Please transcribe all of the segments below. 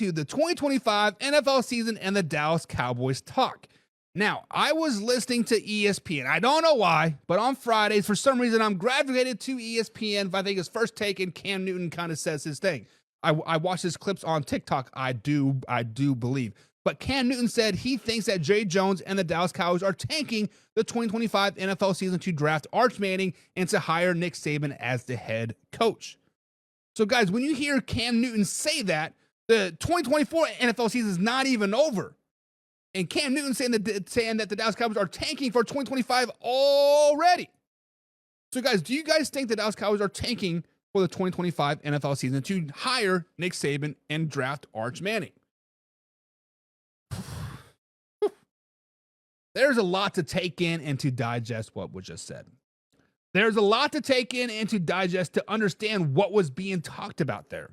into the 2025 NFL season and the Dallas Cowboys talk. Now, I was listening to ESPN. I don't know why, but on Fridays, for some reason, I'm graduated to ESPN. I think his first take, and Cam Newton kind of says his thing. I watch his clips on TikTok. I do believe. But Cam Newton said he thinks that Jerry Jones and the Dallas Cowboys are tanking the 2025 NFL season to draft Arch Manning and to hire Nick Saban as the head coach. So, guys, when you hear Cam Newton say that, the 2024 NFL season is not even over. And Cam Newton saying that the Dallas Cowboys are tanking for 2025 already. So, guys, do you guys think the Dallas Cowboys are tanking for the 2025 NFL season to hire Nick Saban and draft Arch Manning? There's a lot to take in and to digest what was just said. There's a lot to take in and to digest to understand what was being talked about there.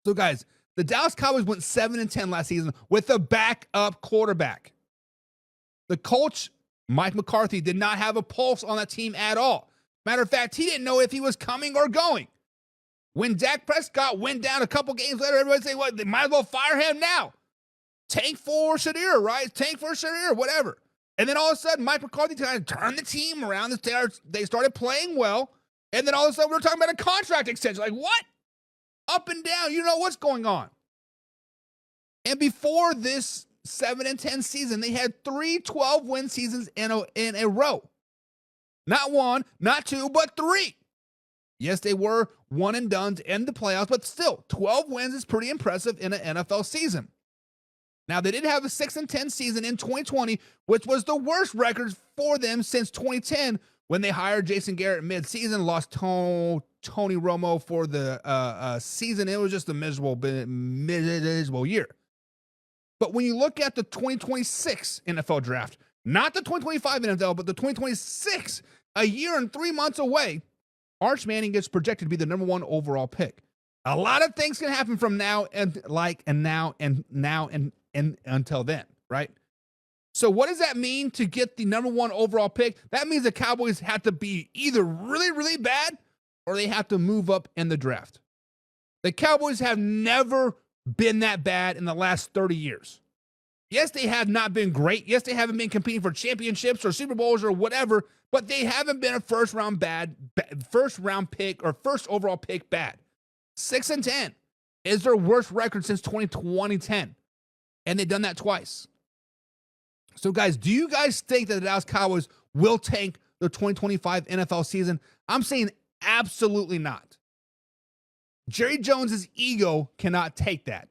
So, guys, the Dallas Cowboys went 7-10 last season with a backup quarterback. The coach, Mike McCarthy, did not have a pulse on that team at all. Matter of fact, he didn't know if he was coming or going. When Dak Prescott went down a couple games later, everybody say, well, they might as well fire him now. Tank for Shadir, right? Tank for Shadir, whatever. And then all of a sudden, Mike McCarthy kind of turned the team around. They started playing well. And then all of a sudden, we're talking about a contract extension. Like, what? Up and down. You know what's going on. And before this 7-10 season, they had 3 12-win seasons in a row. Not 1, not 2, but 3. Yes, they were one and done to end the playoffs, but still, 12 wins is pretty impressive in an NFL season. Now, they did have a 6-10 season in 2020, which was the worst record for them since 2010 when they hired Jason Garrett mid-season, lost Tony Romo for the season. It was just a miserable year. But when you look at the 2026 NFL draft, not the 2025 NFL, but the 2026, a year and 3 months away, Arch Manning gets projected to be the number 1 overall pick. A lot of things can happen from now and until then, right? So what does that mean to get the number 1 overall pick? That means the Cowboys have to be either really, really bad or they have to move up in the draft. The Cowboys have never been that bad in the last 30 years. Yes, they have not been great. Yes, they haven't been competing for championships or Super Bowls or whatever, but they haven't been a first round pick or first overall pick bad. 6-10 is their worst record since 2010. And they've done that twice. So, guys, do you guys think that the Dallas Cowboys will tank the 2025 NFL season? I'm saying absolutely not. Jerry Jones's ego cannot take that.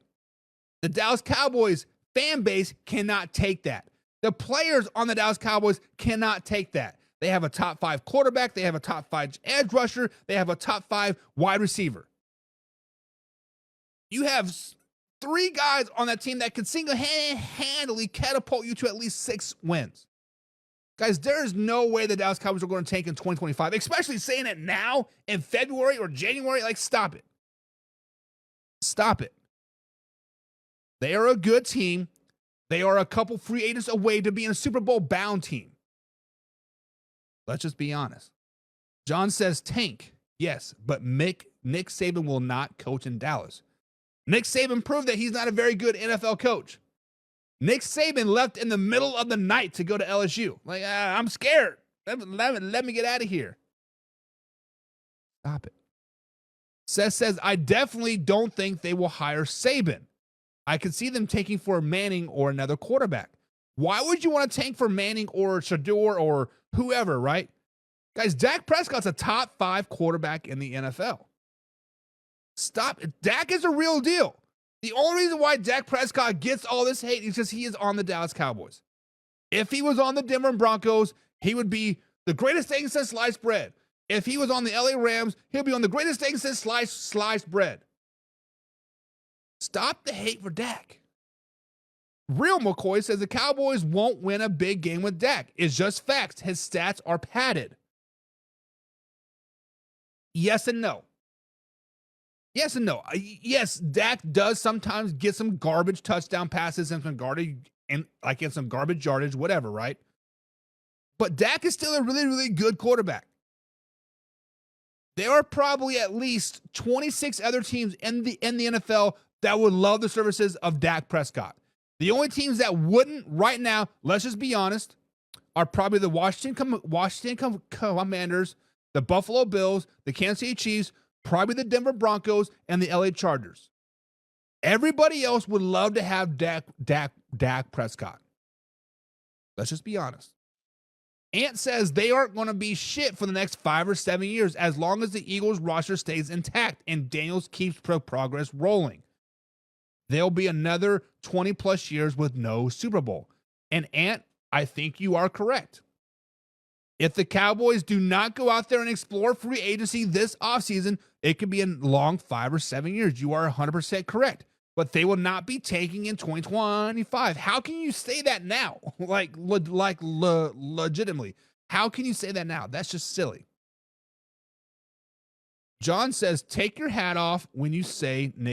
The Dallas Cowboys fan base cannot take that. The players on the Dallas Cowboys cannot take that. They have a top 5 quarterback. They have a top 5 edge rusher. They have a top 5 wide receiver. You have 3 guys on that team that could single-handedly catapult you to at least 6 wins. Guys, there is no way the Dallas Cowboys are going to tank in 2025, especially saying it now in February or January. Like, stop it. Stop it. They are a good team. They are a couple free agents away to being a Super Bowl bound team. Let's just be honest. John says tank. Yes, but Nick Saban will not coach in Dallas. Nick Saban proved that he's not a very good NFL coach. Nick Saban left in the middle of the night to go to LSU. Like, I'm scared. Let me get out of here. Stop it. Seth says, I definitely don't think they will hire Saban. I could see them taking for Manning or another quarterback. Why would you want to tank for Manning or Shador or whoever, right? Guys, Dak Prescott's a top 5 quarterback in the NFL. Stop. Dak is a real deal. The only reason why Dak Prescott gets all this hate is because he is on the Dallas Cowboys. If he was on the Denver Broncos, he would be the greatest thing since sliced bread. If he was on the LA Rams, he'll be on the greatest thing since sliced bread. Stop the hate for Dak. Real McCoy says the Cowboys won't win a big game with Dak. It's just facts. His stats are padded. Yes and no. Yes and no. Yes, Dak does sometimes get some garbage touchdown passes and some garbage yardage, whatever, right? But Dak is still a really, really good quarterback. There are probably at least 26 other teams in the NFL that would love the services of Dak Prescott. The only teams that wouldn't right now, let's just be honest, are probably the Washington Commanders, the Buffalo Bills, the Kansas City Chiefs, probably the Denver Broncos, and the LA Chargers. Everybody else would love to have Dak Prescott. Let's just be honest. Ant says they aren't going to be shit for the next 5 or 7 years as long as the Eagles roster stays intact and Daniels keeps progress rolling. There'll be another 20 plus years with no Super Bowl. And Ant, I think you are correct. If the Cowboys do not go out there and explore free agency this offseason, it could be a long 5 or 7 years. You are 100% correct. But they will not be taking in 2025. How can you say that now? Legitimately. How can you say that now? That's just silly. John says, take your hat off when you say Nick